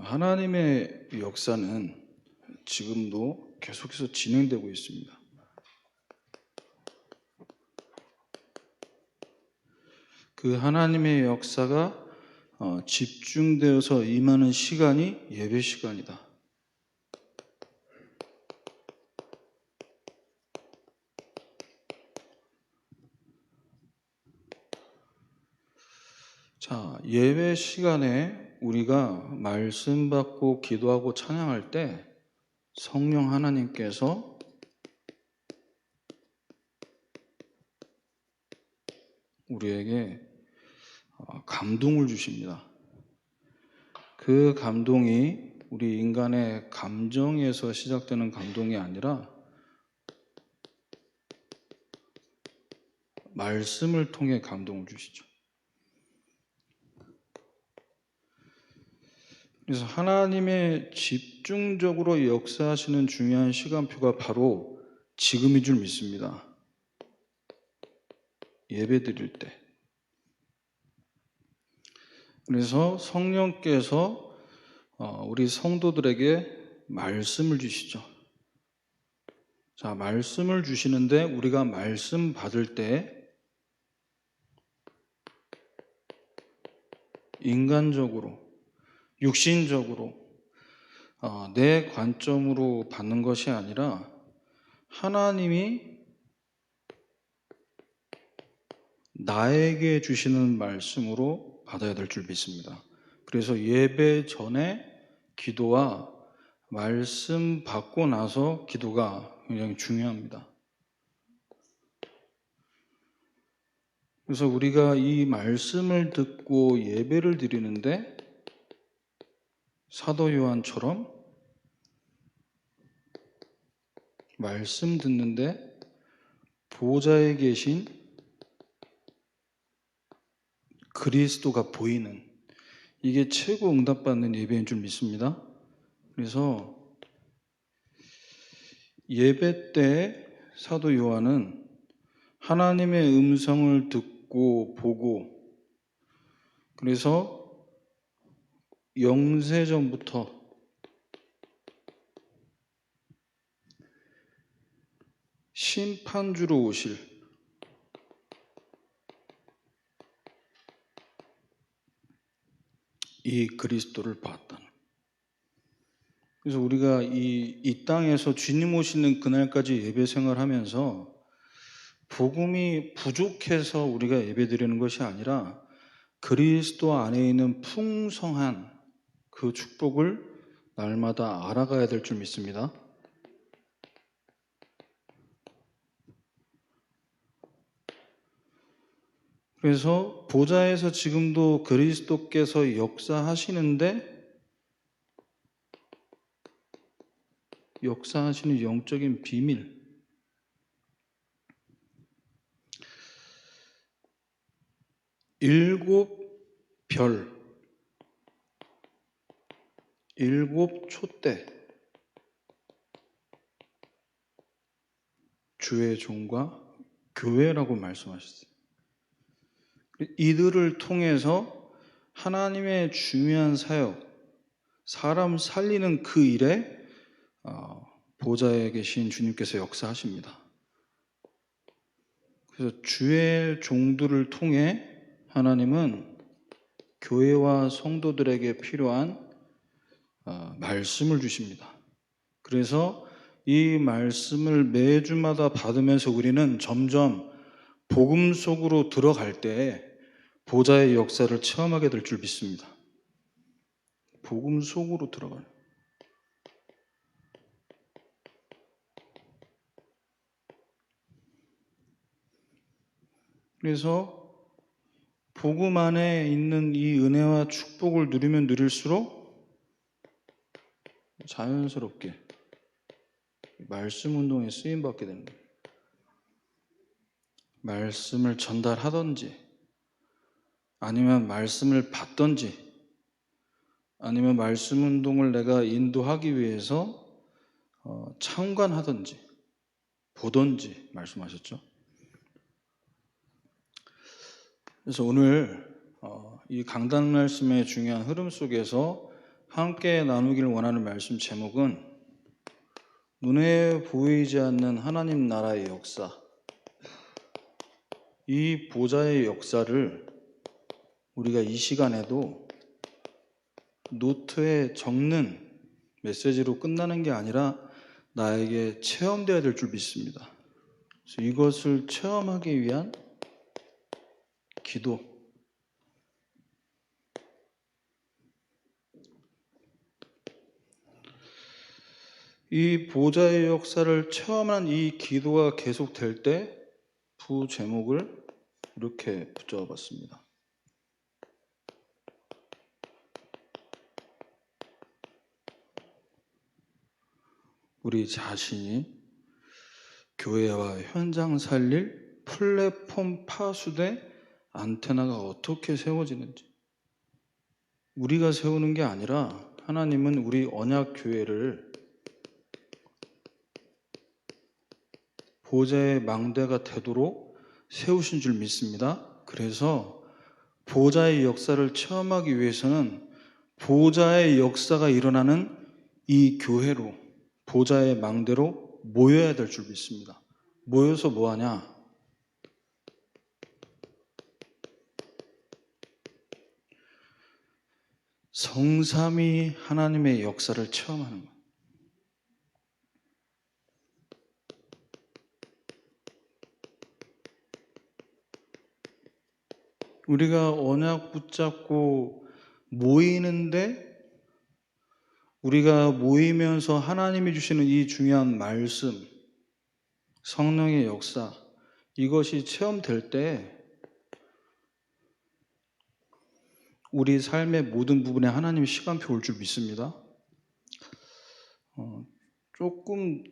하나님의 역사는 지금도 계속해서 진행되고 있습니다. 그 하나님의 역사가 집중되어서 임하는 시간이 예배 시간이다. 자, 예배 시간에 우리가 말씀 받고 기도하고 찬양할 때 성령 하나님께서 우리에게 감동을 주십니다. 그 감동이 우리 인간의 감정에서 시작되는 감동이 아니라 말씀을 통해 감동을 주시죠. 그래서 하나님의 집중적으로 역사하시는 중요한 시간표가 바로 지금인 줄 믿습니다. 예배 드릴 때. 그래서 성령께서 우리 성도들에게 말씀을 주시죠. 자, 말씀을 주시는데 우리가 말씀 받을 때 인간적으로, 육신적으로 내 관점으로 받는 것이 아니라 하나님이 나에게 주시는 말씀으로 받아야 될 줄 믿습니다. 그래서 예배 전에 기도와 말씀 받고 나서 기도가 굉장히 중요합니다. 그래서 우리가 이 말씀을 듣고 예배를 드리는데 사도 요한처럼 말씀 듣는데 보좌에 계신 그리스도가 보이는, 이게 최고 응답받는 예배인 줄 믿습니다. 그래서 예배 때 사도 요한은 하나님의 음성을 듣고 보고, 그래서 영세전부터 심판주로 오실 이 그리스도를 봤다는. 그래서 우리가 이 땅에서 주님 오시는 그날까지 예배 생활하면서 복음이 부족해서 우리가 예배 드리는 것이 아니라 그리스도 안에 있는 풍성한 그 축복을 날마다 알아가야 될 줄 믿습니다. 그래서 보좌에서 지금도 그리스도께서 역사하시는데 역사하시는 영적인 비밀, 일곱 촛대 주의 종과 교회라고 말씀하셨어요. 이들을 통해서 하나님의 중요한 사역, 사람 살리는 그 일에 보좌에 계신 주님께서 역사하십니다. 그래서 주의 종들을 통해 하나님은 교회와 성도들에게 필요한 말씀을 주십니다. 그래서 이 말씀을 매주마다 받으면서 우리는 점점 복음 속으로 들어갈 때 보좌의 역사를 체험하게 될 줄 믿습니다. 복음 속으로 들어가요. 그래서 복음 안에 있는 이 은혜와 축복을 누리면 누릴수록 자연스럽게 말씀 운동에 쓰임받게 되는 거예요. 말씀을 전달하든지 아니면 말씀을 받든지 아니면 말씀 운동을 내가 인도하기 위해서 참관하든지 보든지 말씀하셨죠. 그래서 오늘 이 강단 말씀의 중요한 흐름 속에서 함께 나누길 원하는 말씀 제목은 눈에 보이지 않는 하나님 나라의 역사, 이 보좌의 역사를 우리가 이 시간에도 노트에 적는 메시지로 끝나는 게 아니라 나에게 체험되어야 될 줄 믿습니다. 그래서 이것을 체험하기 위한 기도, 이 보좌의 역사를 체험한 이 기도가 계속될 때 부제목을 이렇게 붙여봤습니다. 우리 자신이 교회와 현장 살릴 플랫폼 파수대 안테나가 어떻게 세워지는지, 우리가 세우는 게 아니라 하나님은 우리 언약교회를 보좌의 망대가 되도록 세우신 줄 믿습니다. 그래서 보좌의 역사를 체험하기 위해서는 보좌의 역사가 일어나는 이 교회로, 보좌의 망대로 모여야 될 줄 믿습니다. 모여서 뭐 하냐? 성삼위 하나님의 역사를 체험하는 거예요. 우리가 언약 붙잡고 모이는데, 우리가 모이면서 하나님이 주시는 이 중요한 말씀, 성령의 역사, 이것이 체험될 때 우리 삶의 모든 부분에 하나님의 시간표 올 줄 믿습니다. 조금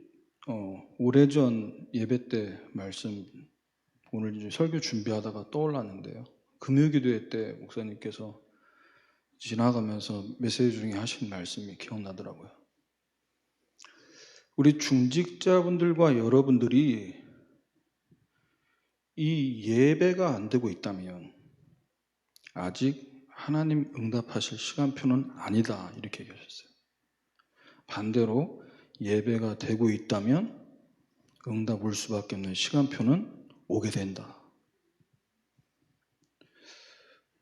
오래전 예배 때 말씀, 오늘 이제 설교 준비하다가 떠올랐는데요. 금요기도회 때 목사님께서 지나가면서 메시지 중에 하신 말씀이 기억나더라고요. 우리 중직자분들과 여러분들이 이 예배가 안 되고 있다면 아직 하나님 응답하실 시간표는 아니다, 이렇게 얘기하셨어요. 반대로 예배가 되고 있다면 응답 올 수밖에 없는 시간표는 오게 된다.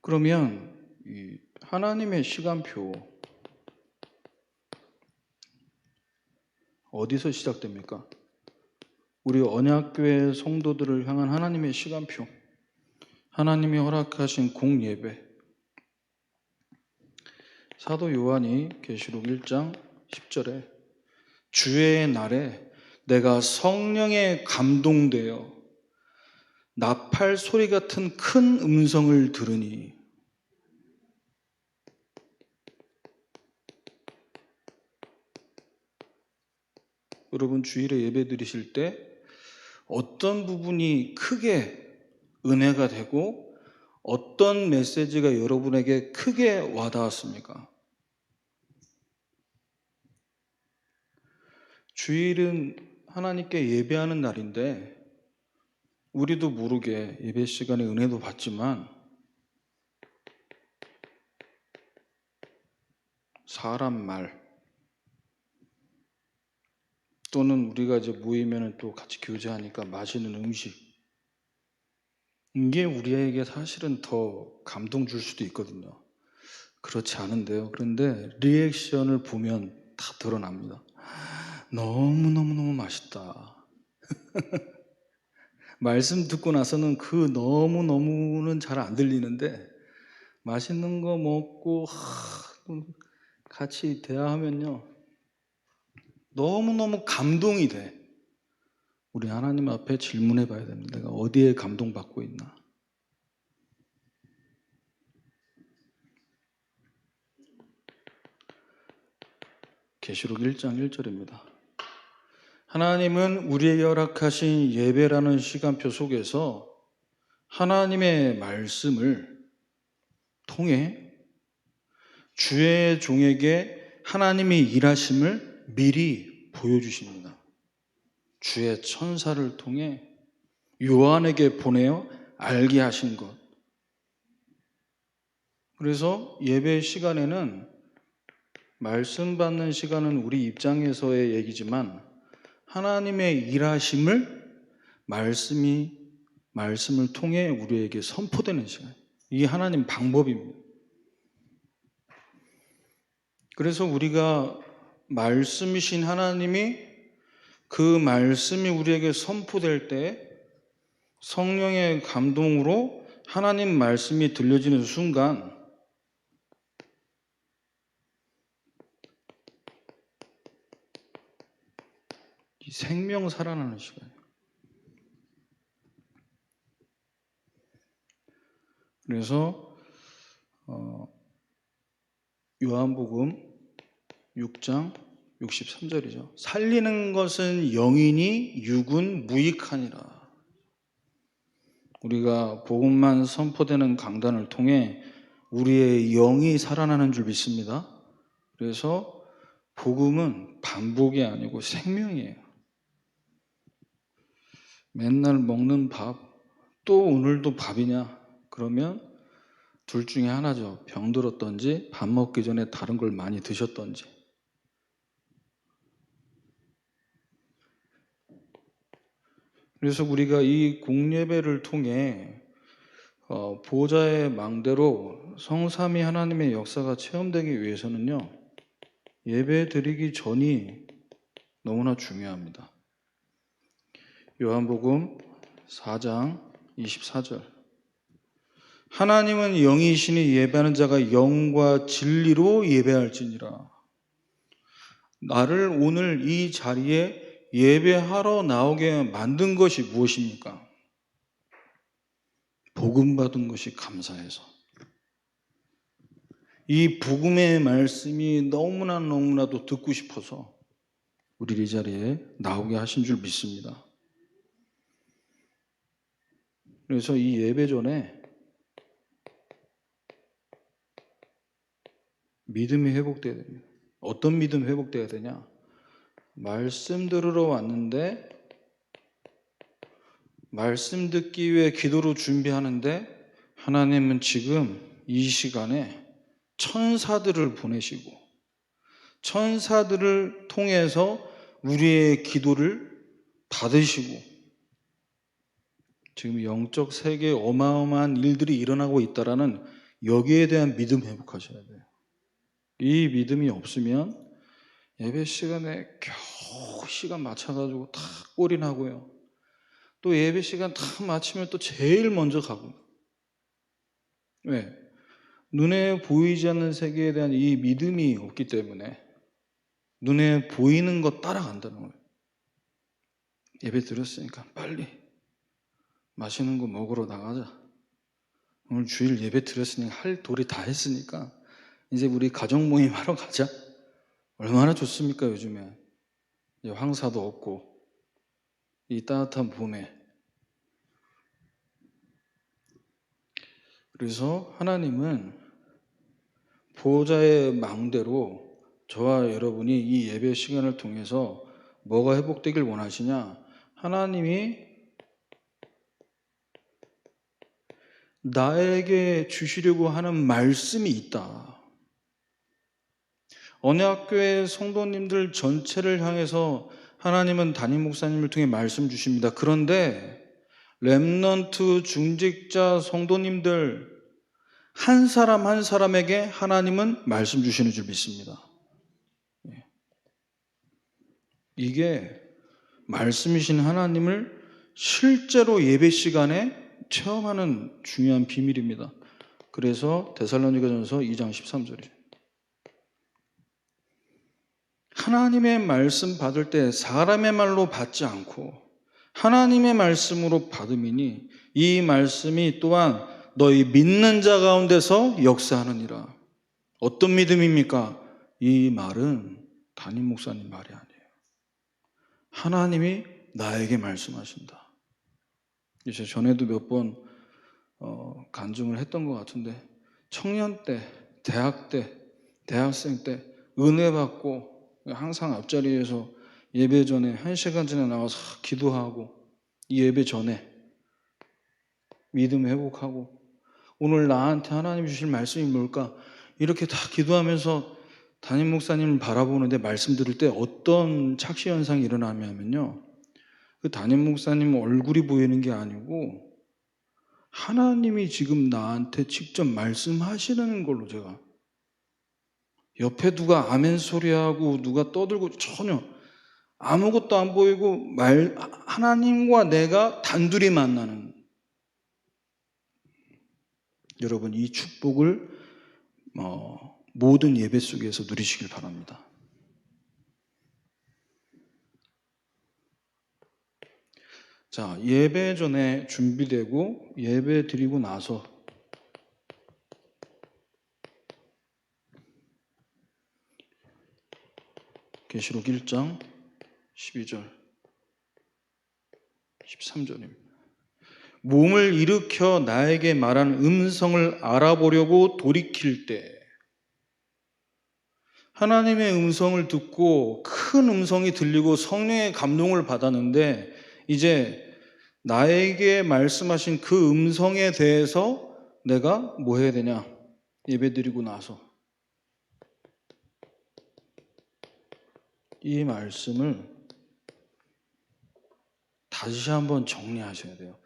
그러면 이 하나님의 시간표 어디서 시작됩니까? 우리 언약교회 성도들을 향한 하나님의 시간표, 하나님이 허락하신 공예배. 사도 요한이 계시록 1장 10절에 주의 날에 내가 성령에 감동되어 나팔 소리 같은 큰 음성을 들으니, 여러분 주일에 예배 드리실 때 어떤 부분이 크게 은혜가 되고 어떤 메시지가 여러분에게 크게 와닿았습니까? 주일은 하나님께 예배하는 날인데 우리도 모르게 예배 시간에 은혜도 받지만 사람 말 또는 우리가 이제 모이면 또 같이 교제하니까 맛있는 음식, 이게 우리에게 사실은 더 감동 줄 수도 있거든요. 그렇지 않은데요. 그런데 리액션을 보면 다 드러납니다. 너무너무너무 맛있다. 말씀 듣고 나서는 그 너무너무는 잘 안 들리는데 맛있는 거 먹고 같이 대화하면요 너무너무 감동이 돼. 우리 하나님 앞에 질문해 봐야 됩니다. 내가 어디에 감동받고 있나? 계시록 1장 1절입니다. 하나님은 우리에게 허락하신 예배라는 시간표 속에서 하나님의 말씀을 통해 주의 종에게 하나님이 일하심을 미리 보여주십니다. 주의 천사를 통해 요한에게 보내어 알게 하신 것. 그래서 예배 시간에는 말씀 받는 시간은 우리 입장에서의 얘기지만 하나님의 일하심을 말씀을 통해 우리에게 선포되는 시간. 이게 하나님 방법입니다. 그래서 우리가 말씀이신 하나님이 그 말씀이 우리에게 선포될 때 성령의 감동으로 하나님 말씀이 들려지는 순간 이 생명 살아나는 시간이에요. 그래서 요한복음 6장 63절이죠. 살리는 것은 영이니 육은 무익하니라. 우리가 복음만 선포되는 강단을 통해 우리의 영이 살아나는 줄 믿습니다. 그래서 복음은 반복이 아니고 생명이에요. 맨날 먹는 밥, 또 오늘도 밥이냐? 그러면 둘 중에 하나죠. 병들었던지 밥 먹기 전에 다른 걸 많이 드셨던지. 그래서 우리가 이 공예배를 통해 보좌의 망대로 성삼위 하나님의 역사가 체험되기 위해서는요, 예배 드리기 전이 너무나 중요합니다. 요한복음 4장 24절. 하나님은 영이시니 예배하는 자가 영과 진리로 예배할지니라. 나를 오늘 이 자리에 예배하러 나오게 만든 것이 무엇입니까? 복음 받은 것이 감사해서. 이 복음의 말씀이 너무나도 듣고 싶어서 우리 이 자리에 나오게 하신 줄 믿습니다. 그래서 이 예배 전에 믿음이 회복돼야 됩니다. 어떤 믿음 회복돼야 되냐? 말씀 들으러 왔는데 말씀 듣기 위해 기도로 준비하는데 하나님은 지금 이 시간에 천사들을 보내시고 천사들을 통해서 우리의 기도를 받으시고 지금 영적 세계에 어마어마한 일들이 일어나고 있다라는 여기에 대한 믿음 회복하셔야 돼요. 이 믿음이 없으면 예배 시간에 겨우 시간 맞춰가지고 다 꼴이나고요. 또 예배 시간 다 마치면 또 제일 먼저 가고. 왜? 눈에 보이지 않는 세계에 대한 이 믿음이 없기 때문에 눈에 보이는 것 따라간다는 거예요. 예배 드렸으니까 빨리 맛있는 거 먹으러 나가자. 오늘 주일 예배 드렸으니까 할 도리 다 했으니까 이제 우리 가족 모임 하러 가자. 얼마나 좋습니까 요즘에. 이제 황사도 없고 이 따뜻한 봄에. 그래서 하나님은 보호자의 망대로 저와 여러분이 이 예배 시간을 통해서 뭐가 회복되길 원하시냐? 하나님이 나에게 주시려고 하는 말씀이 있다. 언약교회 성도님들 전체를 향해서 하나님은 담임 목사님을 통해 말씀 주십니다. 그런데 렘넌트 중직자 성도님들 한 사람 한 사람에게 하나님은 말씀 주시는 줄 믿습니다. 이게 말씀이신 하나님을 실제로 예배 시간에 체험하는 중요한 비밀입니다. 그래서 데살로니가전서 2장 13절이에요. 하나님의 말씀 받을 때 사람의 말로 받지 않고 하나님의 말씀으로 받음이니 이 말씀이 또한 너희 믿는 자 가운데서 역사하느니라. 어떤 믿음입니까? 이 말은 담임 목사님 말이 아니에요. 하나님이 나에게 말씀하신다. 이제 전에도 몇 번 간증을 했던 것 같은데 청년 때, 대학 때, 대학생 때 은혜 받고 항상 앞자리에서 예배 전에 1시간 전에 나와서 기도하고 이 예배 전에 믿음 회복하고 오늘 나한테 하나님 주실 말씀이 뭘까? 이렇게 다 기도하면서 담임 목사님을 바라보는데 말씀 들을 때 어떤 착시 현상이 일어나냐면요, 그 담임 목사님 얼굴이 보이는 게 아니고 하나님이 지금 나한테 직접 말씀하시는 걸로, 제가 옆에 누가 아멘 소리하고 누가 떠들고 전혀 아무것도 안 보이고 하나님과 내가 단둘이 만나는, 여러분 이 축복을 모든 예배 속에서 누리시길 바랍니다. 자, 예배 전에 준비되고 예배 드리고 나서 계시록 1장 12절 13절입니다. 몸을 일으켜 나에게 말한 음성을 알아보려고 돌이킬 때, 하나님의 음성을 듣고 큰 음성이 들리고 성령의 감동을 받았는데, 이제 나에게 말씀하신 그 음성에 대해서 내가 뭐 해야 되냐? 예배드리고 나서 이 말씀을 다시 한번 정리하셔야 돼요.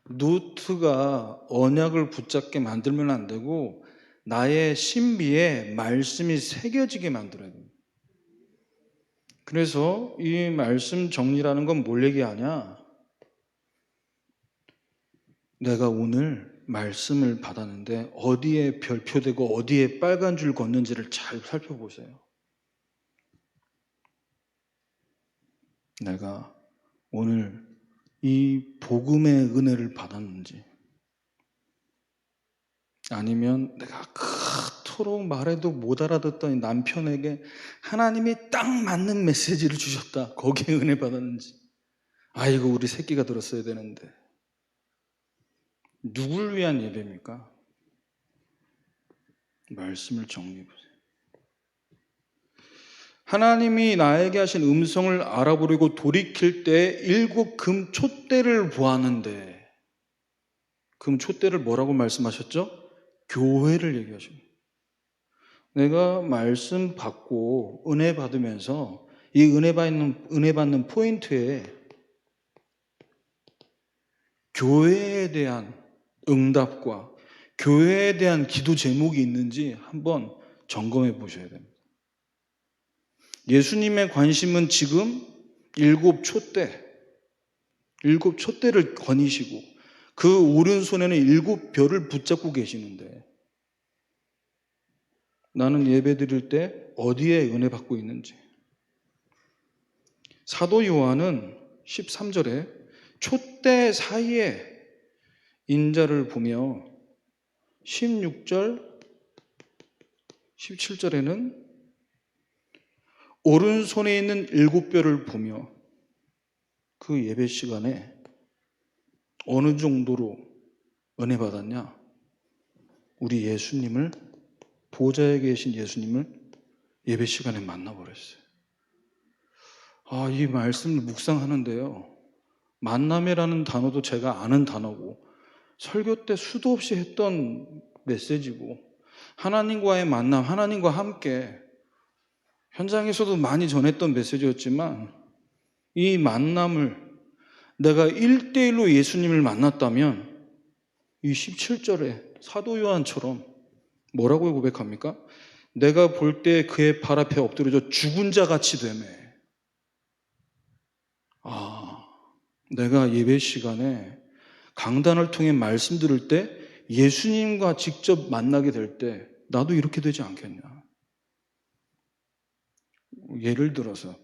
노트가 언약을 붙잡게 만들면 안 되고 나의 신비에 말씀이 새겨지게 만들어야 돼요. 그래서 이 말씀 정리라는 건 뭘 얘기하냐? 내가 오늘 말씀을 받았는데 어디에 별표되고 어디에 빨간 줄 걷는지를 잘 살펴보세요. 내가 오늘 이 복음의 은혜를 받았는지, 아니면 내가 그토록 말해도 못 알아듣던 남편에게 하나님이 딱 맞는 메시지를 주셨다, 거기에 은혜 받았는지, 아이고 우리 새끼가 들었어야 되는데. 누굴 위한 예배입니까? 말씀을 정리해보세요. 하나님이 나에게 하신 음성을 알아보려고 돌이킬 때 7 금 촛대를 보았는데, 금 촛대를 뭐라고 말씀하셨죠? 교회를 얘기하십니다. 내가 말씀 받고 은혜 받으면서 이 은혜 받는 포인트에 교회에 대한 응답과 교회에 대한 기도 제목이 있는지 한번 점검해 보셔야 됩니다. 예수님의 관심은 지금 7 촛대를 거니시고 그 오른손에는 7 별을 붙잡고 계시는데, 나는 예배 드릴 때 어디에 은혜 받고 있는지. 사도 요한은 13절에 촛대 사이에 인자를 보며 16절 17절에는 오른손에 있는 7 별을 보며, 그 예배 시간에 어느 정도로 은혜 받았냐? 우리 예수님을, 보좌에 계신 예수님을 예배 시간에 만나버렸어요. 이 말씀을 묵상하는데요, 만남이라는 단어도 제가 아는 단어고 설교 때 수도 없이 했던 메시지고, 하나님과의 만남, 하나님과 함께 현장에서도 많이 전했던 메시지였지만, 이 만남을 내가 1대1로 예수님을 만났다면 이 17절에 사도 요한처럼 뭐라고 고백합니까? 내가 볼 때 그의 발 앞에 엎드려져 죽은 자 같이 되매. 내가 예배 시간에 강단을 통해 말씀 들을 때 예수님과 직접 만나게 될 때 나도 이렇게 되지 않겠냐? 예를 들어서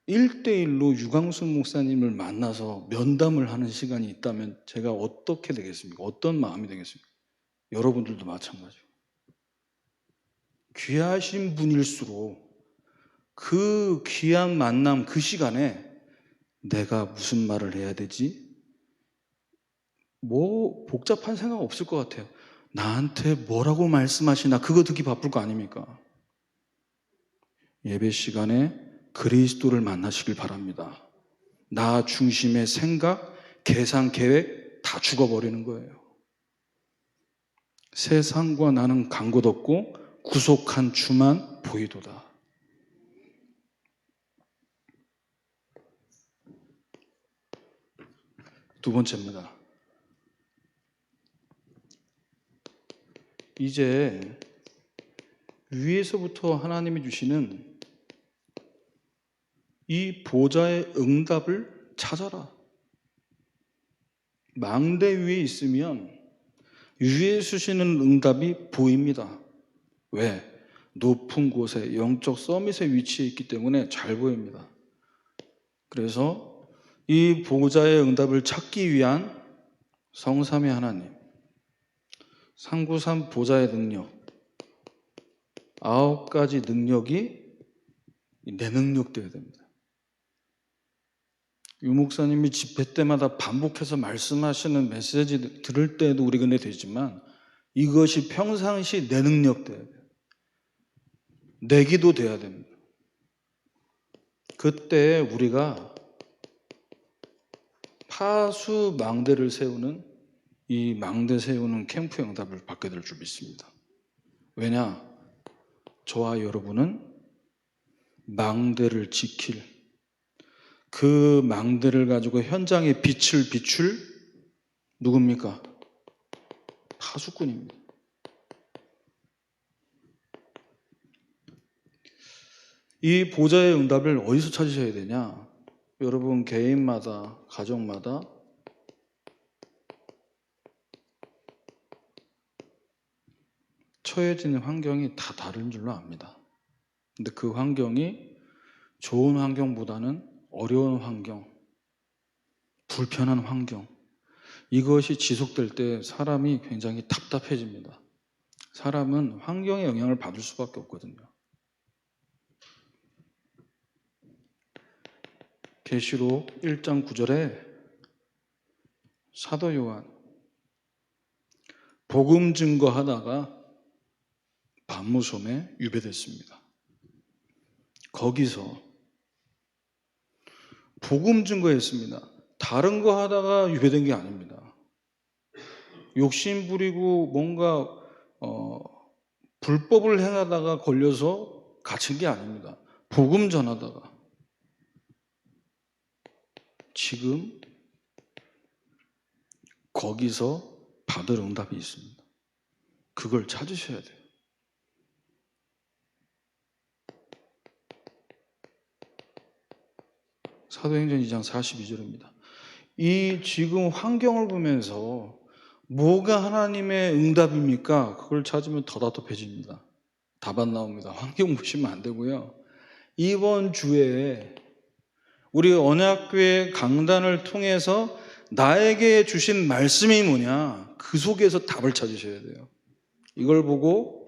1대1로 유광수 목사님을 만나서 면담을 하는 시간이 있다면 제가 어떻게 되겠습니까? 어떤 마음이 되겠습니까? 여러분들도 마찬가지고. 귀하신 분일수록 그 귀한 만남, 그 시간에 내가 무슨 말을 해야 되지? 뭐 복잡한 생각 없을 것 같아요. 나한테 뭐라고 말씀하시나, 그거 듣기 바쁠 거 아닙니까? 예배 시간에 그리스도를 만나시길 바랍니다. 나 중심의 생각, 계산, 계획 다 죽어버리는 거예요. 세상과 나는 간 것 없고 구속한 주만 보이도다. 두 번째입니다. 이제 위에서부터 하나님이 주시는 이 보좌의 응답을 찾아라. 망대 위에 있으면 위에 주시는 응답이 보입니다. 왜? 높은 곳에 영적 서밋에 위치해 있기 때문에 잘 보입니다. 그래서 이 보좌의 응답을 찾기 위한 성삼위 하나님, 393 보좌의 능력, 9가지 능력이 내 능력 되어야 됩니다. 유 목사님이 집회 때마다 반복해서 말씀하시는 메시지 들을 때도 우리 은혜 되지만 이것이 평상시 내 능력 되어야 돼요. 내 기도 돼야 됩니다. 그때 우리가 파수 망대를 세우는 이 망대 세우는 캠프 응답을 받게 될 줄 믿습니다. 왜냐? 저와 여러분은 망대를 지킬 그 망대를 가지고 현장에 빛을 비출 누굽니까? 파수꾼입니다. 이 보좌의 응답을 어디서 찾으셔야 되냐? 여러분 개인마다, 가정마다 처해지는 환경이 다 다른 줄로 압니다. 근데 그 환경이 좋은 환경보다는 어려운 환경, 불편한 환경, 이것이 지속될 때 사람이 굉장히 답답해집니다. 사람은 환경의 영향을 받을 수밖에 없거든요. 계시록 1장 9절에 사도 요한 복음 증거하다가 밤무섬에 유배됐습니다. 거기서 복음 증거했습니다. 다른 거 하다가 유배된 게 아닙니다. 욕심 부리고 뭔가 불법을 행하다가 걸려서 갇힌 게 아닙니다. 복음 전하다가 지금 거기서 받을 응답이 있습니다. 그걸 찾으셔야 돼요. 사도행전 2장 42절입니다. 이 지금 환경을 보면서 뭐가 하나님의 응답입니까? 그걸 찾으면 더 답답해집니다. 답 안 나옵니다. 환경 보시면 안 되고요. 이번 주에 우리 언약교회 강단을 통해서 나에게 주신 말씀이 뭐냐? 그 속에서 답을 찾으셔야 돼요. 이걸 보고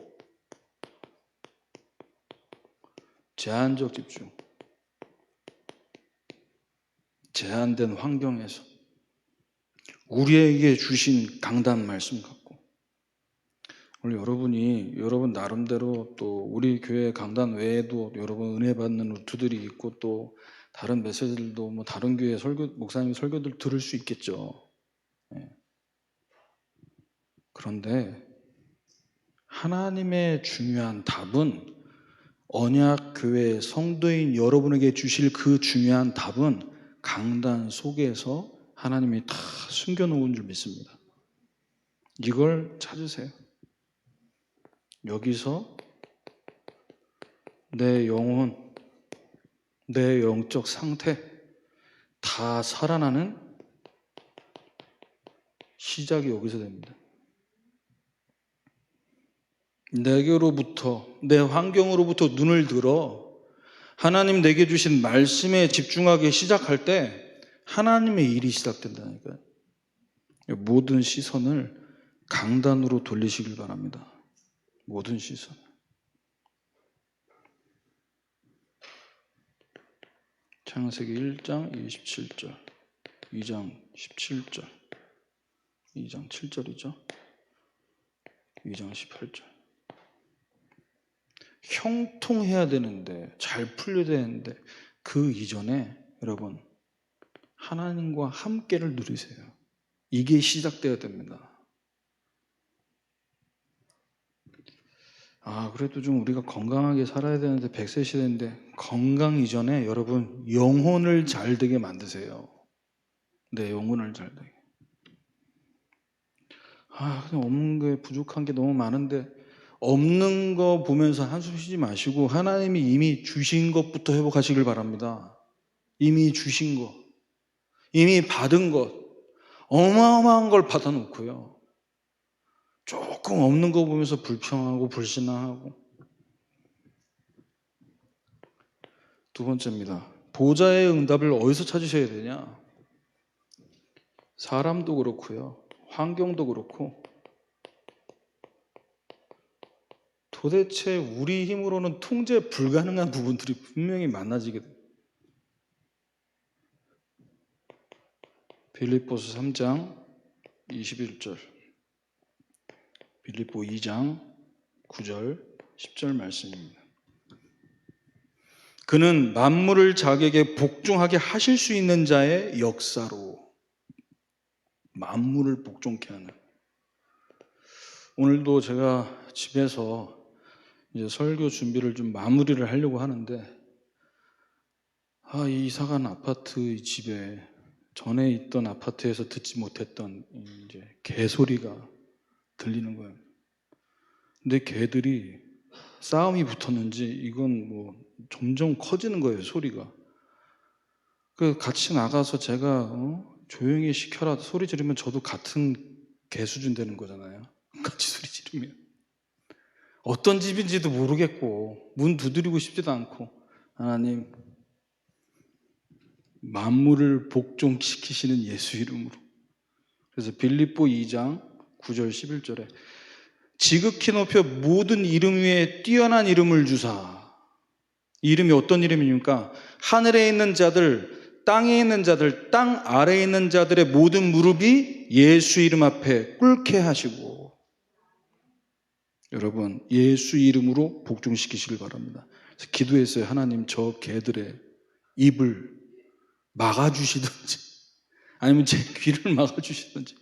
제한적 집중, 제한된 환경에서 우리에게 주신 강단 말씀 갖고 오늘 여러분 나름대로 또 우리 교회 강단 외에도 여러분 은혜 받는 루트들이 있고 또 다른 메시지들도 뭐 다른 교회 목사님 설교들 들을 수 있겠죠. 네. 그런데 하나님의 중요한 답은 언약교회 성도인 여러분에게 주실 그 중요한 답은 강단 속에서 하나님이 다 숨겨놓은 줄 믿습니다. 이걸 찾으세요. 여기서 내 영혼, 내 영적 상태 다 살아나는 시작이 여기서 됩니다. 내게로부터, 내 환경으로부터 눈을 들어 하나님 내게 주신 말씀에 집중하기 시작할 때 하나님의 일이 시작된다니까요. 모든 시선을 강단으로 돌리시길 바랍니다. 모든 시선. 창세기 1장 27절, 2장 17절, 2장 7절이죠. 2장 18절. 형통해야 되는데, 잘 풀려야 되는데 그 이전에 여러분 하나님과 함께를 누리세요. 이게 시작되어야 됩니다. 그래도 좀 우리가 건강하게 살아야 되는데 100세 시대인데 건강 이전에 여러분 영혼을 잘 되게 만드세요. 내 영혼을 잘되게. 그냥 없는 게 부족한 게 너무 많은데 없는 거 보면서 한숨 쉬지 마시고 하나님이 이미 주신 것부터 회복하시길 바랍니다. 이미 주신 것, 이미 받은 것, 어마어마한 걸 받아놓고요. 조금 없는 거 보면서 불평하고 불신앙하고. 두 번째입니다. 보좌의 응답을 어디서 찾으셔야 되냐? 사람도 그렇고요. 환경도 그렇고 도대체 우리 힘으로는 통제 불가능한 부분들이 분명히 많아지게 돼요. 빌립보서 3장 21절, 빌립보 2장 9절, 10절 말씀입니다. 그는 만물을 자기에게 복종하게 하실 수 있는 자의 역사로 만물을 복종케 하는. 오늘도 제가 집에서 이제 설교 준비를 좀 마무리를 하려고 하는데 이 이사간 아파트 이 집에 전에 있던 아파트에서 듣지 못했던 이제 개소리가 들리는 거예요. 근데 개들이 싸움이 붙었는지 이건 뭐 점점 커지는 거예요, 소리가. 그 같이 나가서 제가 조용히 시켜라 소리 지르면 저도 같은 개 수준 되는 거잖아요. 같이 소리 지르면. 어떤 집인지도 모르겠고 문 두드리고 싶지도 않고. 하나님, 만물을 복종시키시는 예수 이름으로. 그래서 빌립보 2장 9절 11절에 지극히 높여 모든 이름 위에 뛰어난 이름을 주사. 이 이름이 어떤 이름입니까? 하늘에 있는 자들, 땅에 있는 자들, 땅 아래에 있는 자들의 모든 무릎이 예수 이름 앞에 꿇게 하시고. 여러분, 예수 이름으로 복종시키시길 바랍니다. 그래서 기도했어요. 하나님, 저 개들의 입을 막아주시든지 아니면 제 귀를 막아주시든지.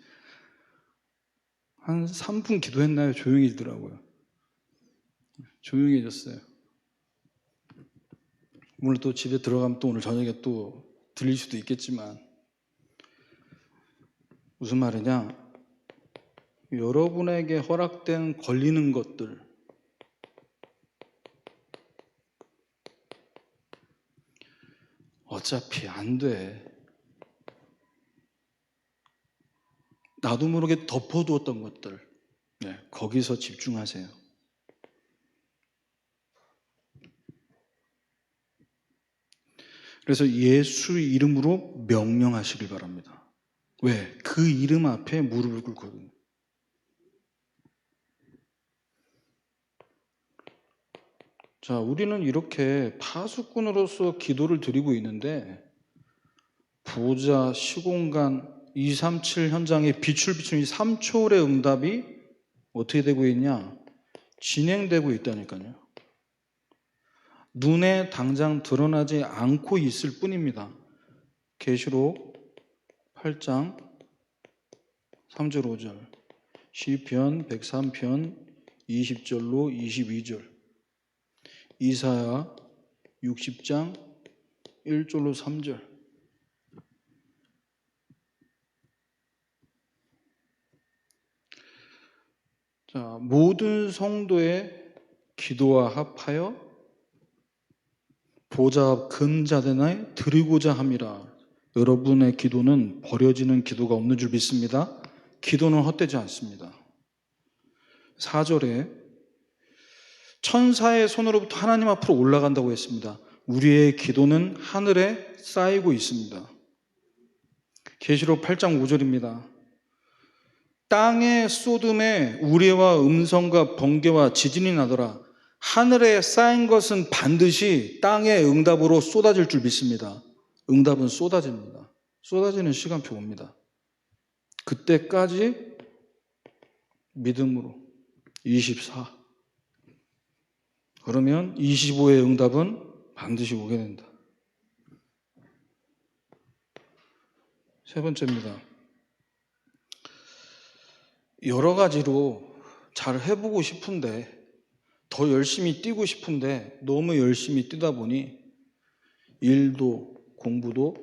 한 3분 기도했나요? 조용해지더라고요. 조용해졌어요. 오늘 또 집에 들어가면 또 오늘 저녁에 또 들릴 수도 있겠지만 무슨 말이냐? 여러분에게 허락된 걸리는 것들, 어차피 안 돼. 나도 모르게 덮어두었던 것들, 거기서 집중하세요. 그래서 예수 이름으로 명령하시길 바랍니다. 왜? 그 이름 앞에 무릎을 꿇거든요. 자, 우리는 이렇게 파수꾼으로서 기도를 드리고 있는데 보좌, 시공간, 237 현장의 비출비출 이 3초의 응답이 어떻게 되고 있냐? 진행되고 있다니까요. 눈에 당장 드러나지 않고 있을 뿐입니다. 계시록 8장 3절 5절, 시편 103편 20절로 22절, 이사야 60장 1절로 3절. 자, 모든 성도의 기도와 합하여 보좌 앞 근자대나에 드리고자 함이라. 여러분의 기도는 버려지는 기도가 없는 줄 믿습니다. 기도는 헛되지 않습니다. 4절에 천사의 손으로부터 하나님 앞으로 올라간다고 했습니다. 우리의 기도는 하늘에 쌓이고 있습니다. 계시록 8장 5절입니다. 땅의 쏟음에 우레와 음성과 번개와 지진이 나더라. 하늘에 쌓인 것은 반드시 땅의 응답으로 쏟아질 줄 믿습니다. 응답은 쏟아집니다. 쏟아지는 시간표 옵니다. 그때까지 믿음으로 24. 그러면 25의 응답은 반드시 오게 된다. 세 번째입니다. 여러 가지로 잘 해보고 싶은데 더 열심히 뛰고 싶은데 너무 열심히 뛰다 보니 일도 공부도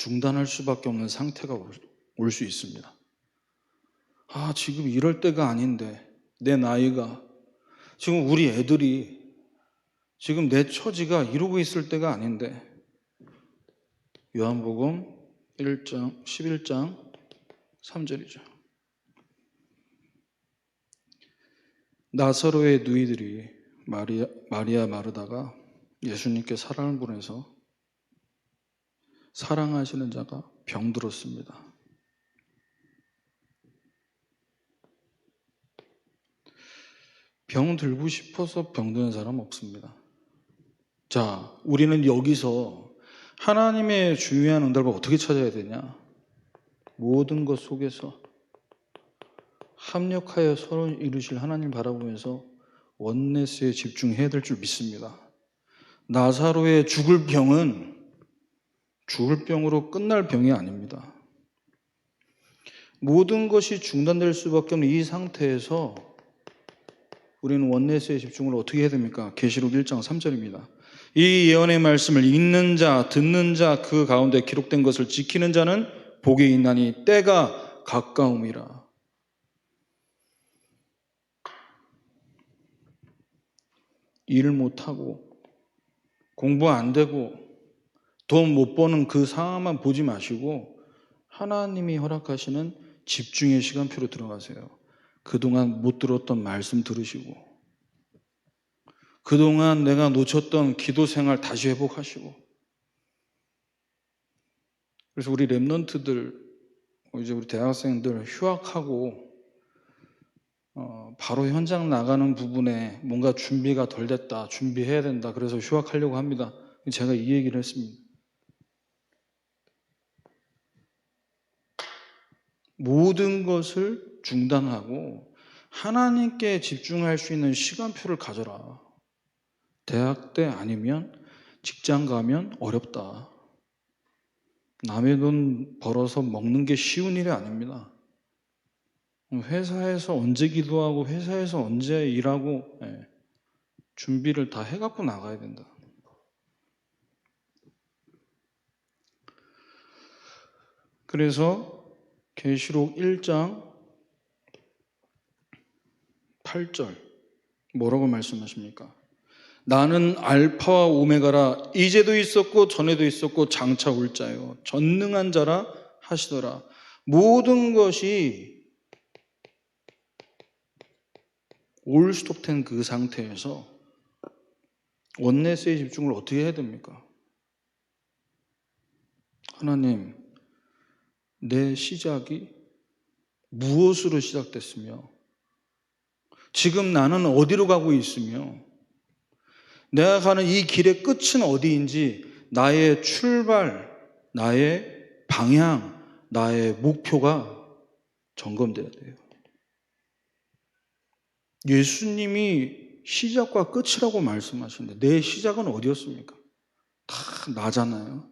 중단할 수밖에 없는 상태가 올 수 있습니다. 지금 이럴 때가 아닌데, 내 나이가, 지금 우리 애들이, 지금 내 처지가 이러고 있을 때가 아닌데. 요한복음 11장 3절이죠. 나사로의 누이들이 마리아 마르다가 예수님께 사랑을 보내서 사랑하시는 자가 병들었습니다. 병 들고 싶어서 병드는 사람 없습니다. 자, 우리는 여기서 하나님의 중요한 응답을 어떻게 찾아야 되냐? 모든 것 속에서 합력하여 서로 이루실 하나님 바라보면서 원네스에 집중해야 될 줄 믿습니다. 나사로의 죽을 병은 죽을 병으로 끝날 병이 아닙니다. 모든 것이 중단될 수밖에 없는 이 상태에서 우리는 원네스의 집중을 어떻게 해야 됩니까? 계시록 1장 3절입니다. 이 예언의 말씀을 읽는 자, 듣는 자, 그 가운데 기록된 것을 지키는 자는 복이 있나니 때가 가까움이라. 일 못하고 공부 안 되고 돈 못 버는 그 상황만 보지 마시고 하나님이 허락하시는 집중의 시간표로 들어가세요. 그동안 못 들었던 말씀 들으시고, 그동안 내가 놓쳤던 기도 생활 다시 회복하시고. 그래서 우리 랩런트들, 이제 우리 대학생들 휴학하고 바로 현장 나가는 부분에 뭔가 준비가 덜 됐다, 준비해야 된다, 그래서 휴학하려고 합니다. 제가 이 얘기를 했습니다. 모든 것을 중단하고 하나님께 집중할 수 있는 시간표를 가져라. 대학 때 아니면 직장 가면 어렵다. 남의 돈 벌어서 먹는 게 쉬운 일이 아닙니다. 회사에서 언제 기도하고 회사에서 언제 일하고 준비를 다 해갖고 나가야 된다. 그래서 계시록 1장 8절 뭐라고 말씀하십니까? 나는 알파와 오메가라, 이제도 있었고 전에도 있었고 장차 올 자요 전능한 자라 하시더라. 모든 것이 올 스톱된 그 상태에서 원네스의 집중을 어떻게 해야 됩니까? 하나님, 내 시작이 무엇으로 시작됐으며 지금 나는 어디로 가고 있으며 내가 가는 이 길의 끝은 어디인지 나의 출발, 나의 방향, 나의 목표가 점검돼야 돼요. 예수님이 시작과 끝이라고 말씀하시는데 내 시작은 어디였습니까? 다 나잖아요.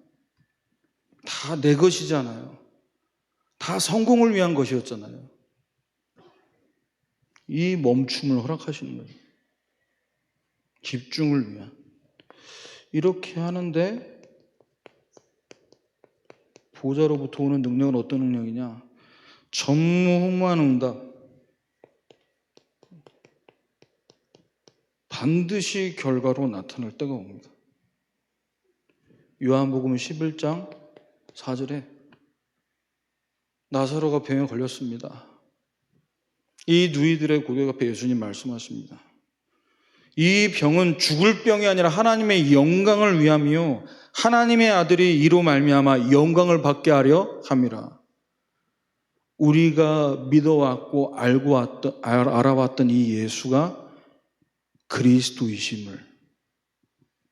다 내 것이잖아요. 다 성공을 위한 것이었잖아요. 이 멈춤을 허락하시는 거예요. 집중을 위한. 이렇게 하는데 보좌로부터 오는 능력은 어떤 능력이냐? 전무후무한 응답. 반드시 결과로 나타날 때가 옵니다. 요한복음 11장 4절에 나사로가 병에 걸렸습니다. 이 누이들의 고백 앞에 예수님 말씀하십니다. 이 병은 죽을 병이 아니라 하나님의 영광을 위함이요 하나님의 아들이 이로 말미암아 영광을 받게 하려 함이라. 우리가 믿어왔고 알아왔던 이 예수가 그리스도이심을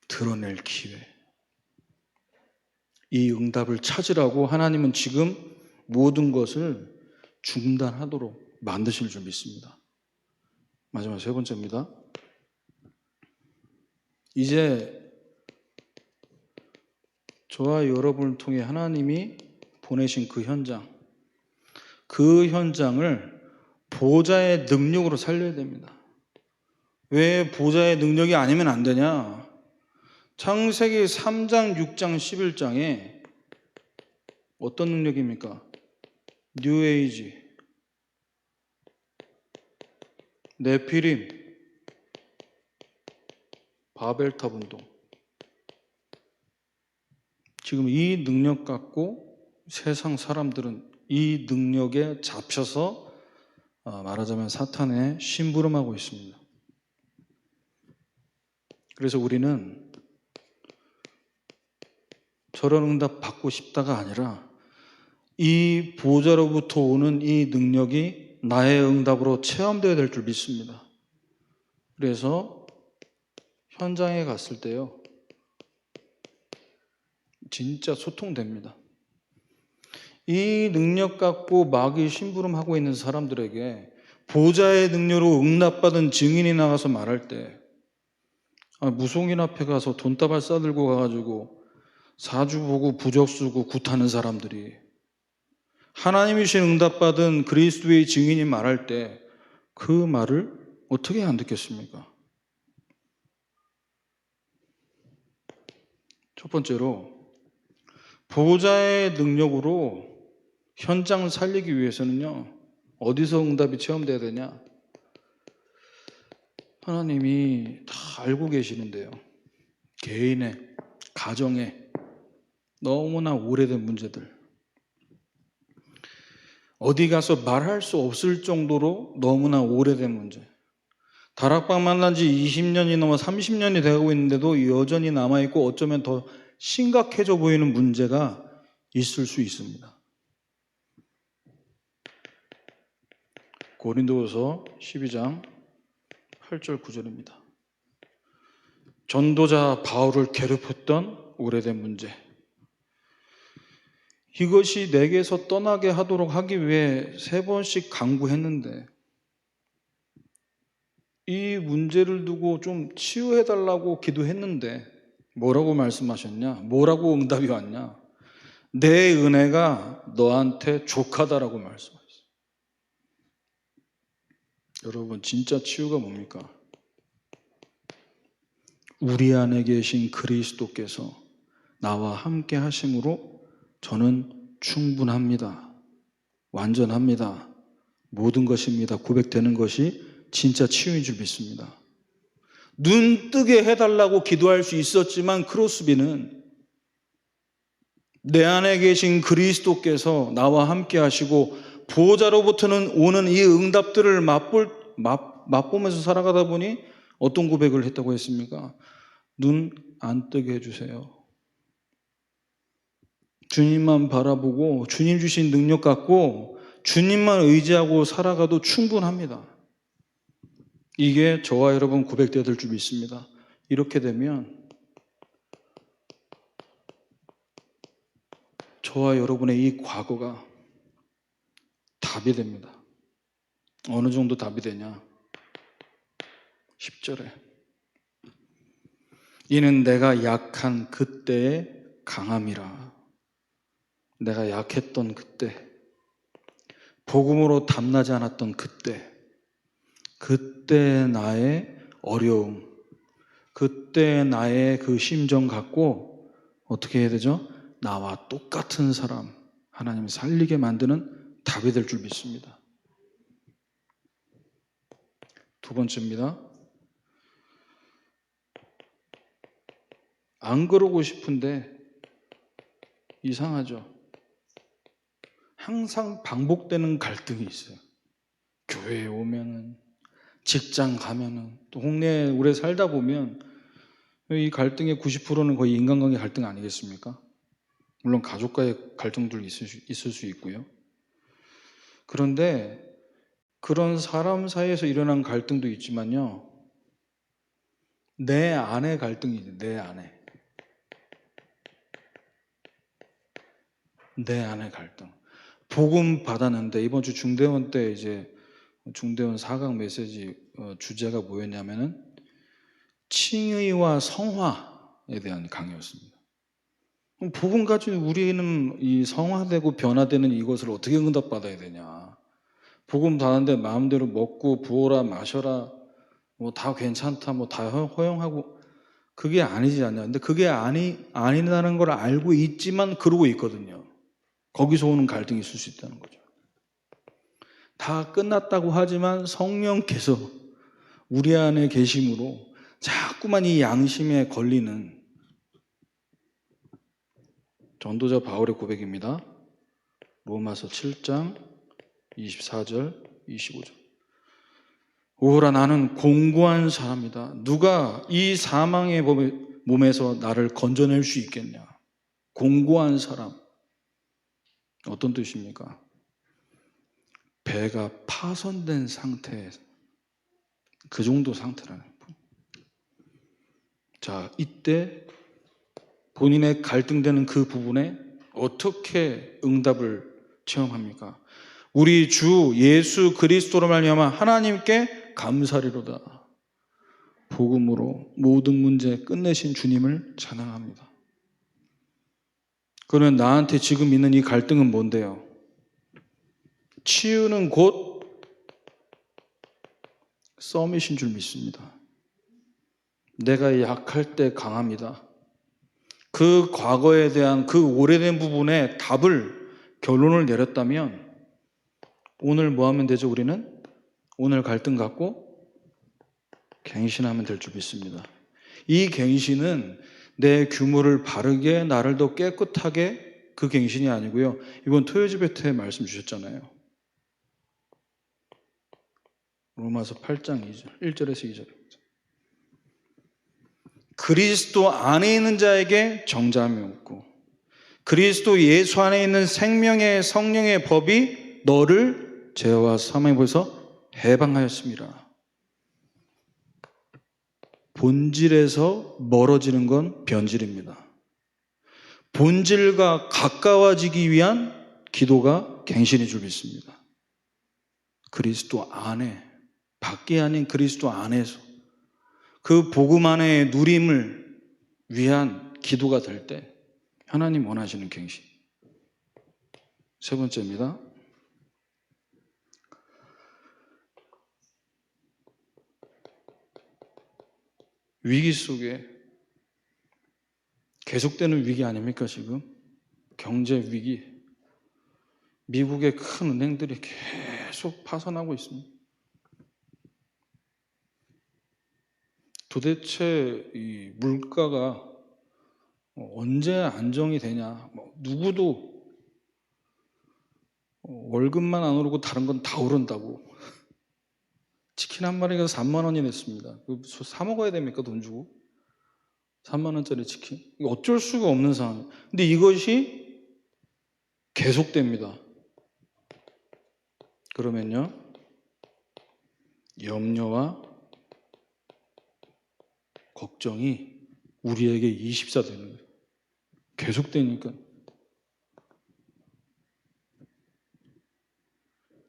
드러낼 기회, 이 응답을 찾으라고 하나님은 지금 모든 것을 중단하도록 만드실 줄 믿습니다. 마지막 세 번째입니다. 이제 저와 여러분을 통해 하나님이 보내신 그 현장을 보좌의 능력으로 살려야 됩니다. 왜 보좌의 능력이 아니면 안 되냐? 창세기 3장, 6장, 11장에 어떤 능력입니까? 뉴에이지, 네피림, 바벨탑 운동. 지금 이 능력 갖고 세상 사람들은 이 능력에 잡혀서 말하자면 사탄에 심부름하고 있습니다. 그래서 우리는 저런 응답 받고 싶다가 아니라 이 보호자로부터 오는 이 능력이 나의 응답으로 체험되어야 될 줄 믿습니다. 그래서 현장에 갔을 때요, 진짜 소통됩니다. 이 능력 갖고 마귀 심부름하고 있는 사람들에게 보호자의 능력으로 응답받은 증인이 나가서 말할 때 무속인 앞에 가서 돈다발 싸들고 가가지고 사주 보고 부적 쓰고 굿하는 사람들이 하나님이신 응답받은 그리스도의 증인이 말할 때 그 말을 어떻게 안 듣겠습니까? 첫 번째로 보호자의 능력으로 현장을 살리기 위해서는요, 어디서 응답이 체험돼야 되냐? 하나님이 다 알고 계시는데요, 개인의, 가정의 너무나 오래된 문제들, 어디 가서 말할 수 없을 정도로 너무나 오래된 문제, 다락방 만난 지 20년이 넘어 30년이 되고 있는데도 여전히 남아있고 어쩌면 더 심각해져 보이는 문제가 있을 수 있습니다. 고린도후서 12장 8절 9절입니다. 전도자 바울을 괴롭혔던 오래된 문제, 이것이 내게서 떠나게 하도록 하기 위해 3번씩 간구했는데 이 문제를 두고 좀 치유해달라고 기도했는데 뭐라고 말씀하셨냐? 뭐라고 응답이 왔냐? 내 은혜가 너한테 족하다라고 말씀하셨어요. 여러분, 진짜 치유가 뭡니까? 우리 안에 계신 그리스도께서 나와 함께 하심으로 저는 충분합니다. 완전합니다. 모든 것입니다. 고백되는 것이 진짜 치유인 줄 믿습니다. 눈 뜨게 해달라고 기도할 수 있었지만 크로스비는 내 안에 계신 그리스도께서 나와 함께 하시고 보호자로부터는 오는 이 응답들을 맛보면서 살아가다 보니 어떤 고백을 했다고 했습니까? 눈 안 뜨게 해주세요. 주님만 바라보고 주님 주신 능력 갖고 주님만 의지하고 살아가도 충분합니다. 이게 저와 여러분 고백되어야 될 줄 믿습니다. 이렇게 되면 저와 여러분의 이 과거가 답이 됩니다. 어느 정도 답이 되냐? 10절에 이는 내가 약한 그때의 강함이라. 내가 약했던 그때, 복음으로 담나지 않았던 그때 나의 어려움, 그때 나의 그 심정 갖고 어떻게 해야 되죠? 나와 똑같은 사람 하나님이 살리게 만드는 답이 될 줄 믿습니다. 두 번째입니다. 안 그러고 싶은데 이상하죠? 항상 반복되는 갈등이 있어요. 교회에 오면은, 직장 가면은, 또 홍대에 오래 살다 보면 이 갈등의 90%는 거의 인간관계 갈등 아니겠습니까? 물론 가족과의 갈등도 있을 수 있고요. 그런데 그런 사람 사이에서 일어난 갈등도 있지만요, 내 안의 갈등이 있어요. 내 안의 갈등. 복음 받았는데 이번 주 중대원 때 이제 중대원 4강 메시지 주제가 뭐였냐면은 칭의와 성화에 대한 강의였습니다. 그럼 복음 가지고 우리는 이 성화되고 변화되는 이것을 어떻게 응답받아야 되냐? 복음 받았는데 마음대로 먹고 부어라 마셔라 뭐 다 괜찮다 뭐 다 허용하고 그게 아니지 않냐? 근데 그게 아니라는 걸 알고 있지만 그러고 있거든요. 거기서 오는 갈등이 있을 수 있다는 거죠. 다 끝났다고 하지만 성령께서 우리 안에 계심으로 자꾸만 이 양심에 걸리는 전도자 바울의 고백입니다. 로마서 7장 24절 25절. 오라 나는 공고한 사람이다. 누가 이 사망의 몸에서 나를 건져낼 수 있겠냐. 공고한 사람. 어떤 뜻입니까? 배가 파손된 상태, 그 정도 상태라는 거예요. 자, 이때 본인의 갈등되는 그 부분에 어떻게 응답을 체험합니까? 우리 주 예수 그리스도로 말미암아 하나님께 감사리로다. 복음으로 모든 문제 끝내신 주님을 찬양합니다. 그러면 나한테 지금 있는 이 갈등은 뭔데요? 치유는 곧 썸이신 줄 믿습니다. 내가 약할 때 강합니다. 그 과거에 대한 그 오래된 부분에 답을, 결론을 내렸다면 오늘 뭐 하면 되죠? 우리는 오늘 갈등 갖고 갱신하면 될 줄 믿습니다. 이 갱신은 내 규모를 바르게, 나를 더 깨끗하게, 그 갱신이 아니고요. 이번 토요지베트에 말씀 주셨잖아요. 로마서 8장 2절, 1절에서 2절입니다. 그리스도 안에 있는 자에게 정죄함이 없고 그리스도 예수 안에 있는 생명의 성령의 법이 너를 죄와 사망의 법에서 해방하였습니다. 본질에서 멀어지는 건 변질입니다. 본질과 가까워지기 위한 기도가 갱신인 줄 믿습니다. 그리스도 안에, 밖이 아닌 그리스도 안에서 그 복음 안에 누림을 위한 기도가 될 때 하나님 원하시는 갱신. 세 번째입니다. 위기 속에, 계속되는 위기 아닙니까 지금? 경제 위기. 미국의 큰 은행들이 계속 파산하고 있습니다. 도대체 이 물가가 언제 안정이 되냐? 누구도 월급만 안 오르고 다른 건 다 오른다고. 치킨 한 마리가 3만 원이 됐습니다. 사 먹어야 됩니까? 돈 주고? 3만 원짜리 치킨? 이거 어쩔 수가 없는 상황. 근데 이것이 계속됩니다. 그러면요, 염려와 걱정이 우리에게 24 되는 거예요. 계속되니까.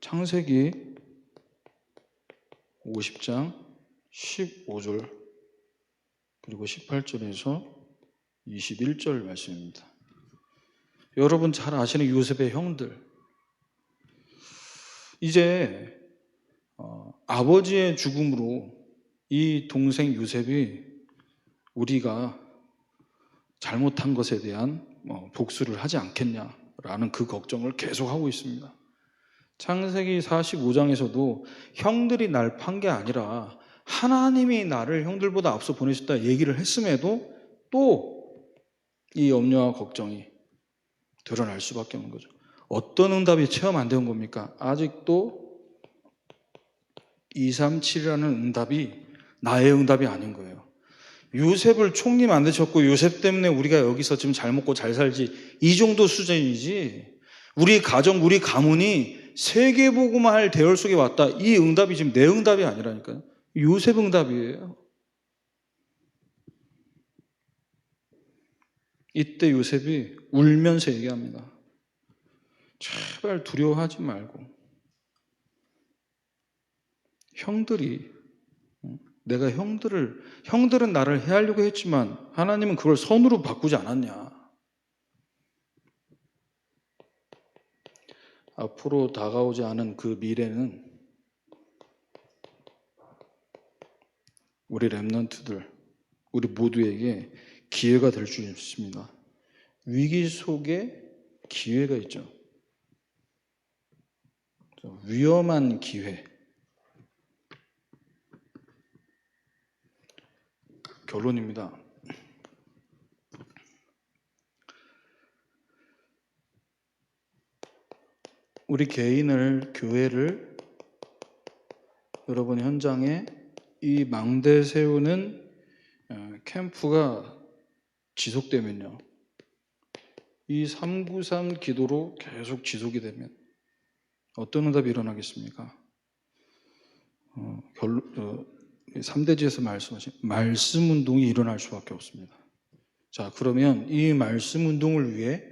창세기 50장 15절 그리고 18절에서 21절 말씀입니다. 여러분 잘 아시는 요셉의 형들. 이제 아버지의 죽음으로 이 동생 요셉이 우리가 잘못한 것에 대한 복수를 하지 않겠냐라는 그 걱정을 계속하고 있습니다. 창세기 45장에서도 형들이 날 판 게 아니라 하나님이 나를 형들보다 앞서 보내셨다 얘기를 했음에도 또 이 염려와 걱정이 드러날 수밖에 없는 거죠. 어떤 응답이 체험 안 된 겁니까? 아직도 237이라는 응답이 나의 응답이 아닌 거예요. 요셉을 총리 만드셨고 요셉 때문에 우리가 여기서 지금 잘 먹고 잘 살지, 이 정도 수준이지. 우리 가정, 우리 가문이 세계복음화할 대열 속에 왔다. 이 응답이 지금 내 응답이 아니라니까요. 요셉 응답이에요. 이때 요셉이 울면서 얘기합니다. 제발 두려워하지 말고. 형들이, 내가 형들은 나를 해하려고 했지만 하나님은 그걸 선으로 바꾸지 않았냐. 앞으로 다가오지 않은 그 미래는 우리 렘넌트들, 우리 모두에게 기회가 될 줄 믿습니다. 위기 속에 기회가 있죠. 위험한 기회. 결론입니다. 우리 개인을, 교회를 여러분 현장에 이 망대 세우는 캠프가 지속되면요, 이 393 기도로 계속 지속이 되면 어떤 응답이 일어나겠습니까? 3대지에서 말씀하신 말씀 운동이 일어날 수밖에 없습니다. 자, 그러면 이 말씀 운동을 위해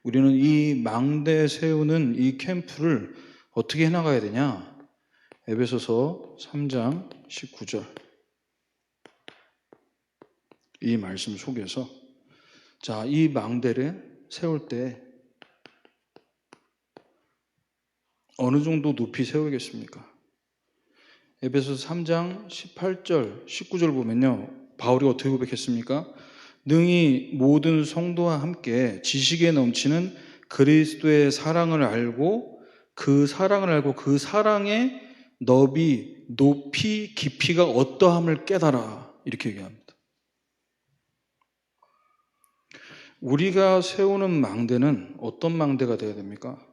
우리는 이 망대 세우는 이 캠프를 어떻게 해나가야 되냐? 에베소서 3장 19절 이 말씀 속에서, 자, 이 망대를 세울 때 어느 정도 높이 세우겠습니까? 에베소서 3장 18절 19절 보면요, 바울이 어떻게 고백했습니까? 능히 모든 성도와 함께 지식에 넘치는 그리스도의 사랑을 알고 그 사랑의 너비, 높이, 깊이가 어떠함을 깨달아, 이렇게 얘기합니다. 우리가 세우는 망대는 어떤 망대가 되어야 됩니까?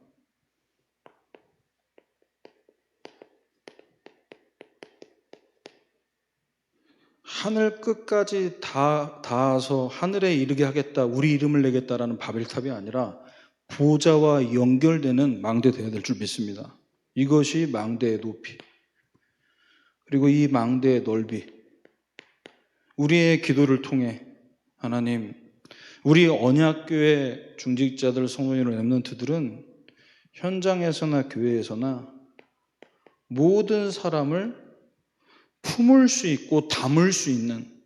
하늘 끝까지 닿아서 하늘에 이르게 하겠다, 우리 이름을 내겠다라는 바벨탑이 아니라 보좌와 연결되는 망대 되어야 될 줄 믿습니다. 이것이 망대의 높이, 그리고 이 망대의 넓이. 우리의 기도를 통해 하나님, 우리 언약교회 중직자들, 성도님들, 렘넌트들은 현장에서나 교회에서나 모든 사람을 품을 수 있고 담을 수 있는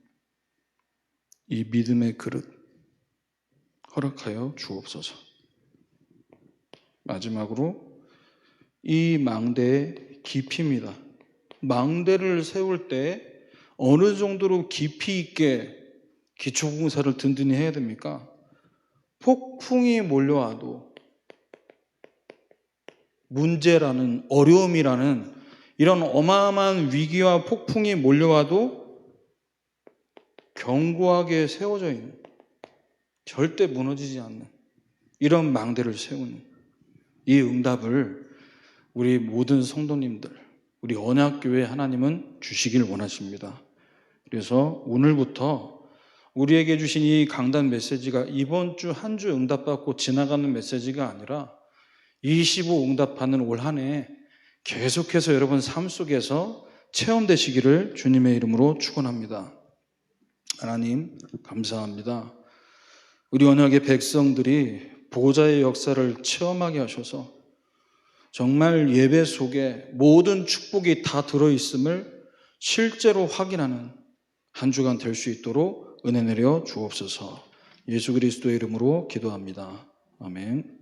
이 믿음의 그릇 허락하여 주옵소서. 마지막으로 이 망대의 깊이입니다. 망대를 세울 때 어느 정도로 깊이 있게 기초공사를 든든히 해야 됩니까? 폭풍이 몰려와도, 문제라는, 어려움이라는 이런 어마어마한 위기와 폭풍이 몰려와도 견고하게 세워져 있는, 절대 무너지지 않는 이런 망대를 세우는 이 응답을 우리 모든 성도님들, 우리 언약교회 하나님은 주시길 원하십니다. 그래서 오늘부터 우리에게 주신 이 강단 메시지가 이번 주 한 주 응답받고 지나가는 메시지가 아니라 25 응답하는 올 한 해 계속해서 여러분 삶 속에서 체험되시기를 주님의 이름으로 축원합니다. 하나님 감사합니다. 우리 언약의 백성들이 보좌의 역사를 체험하게 하셔서 정말 예배 속에 모든 축복이 다 들어있음을 실제로 확인하는 한 주간 될 수 있도록 은혜 내려 주옵소서. 예수 그리스도의 이름으로 기도합니다. 아멘.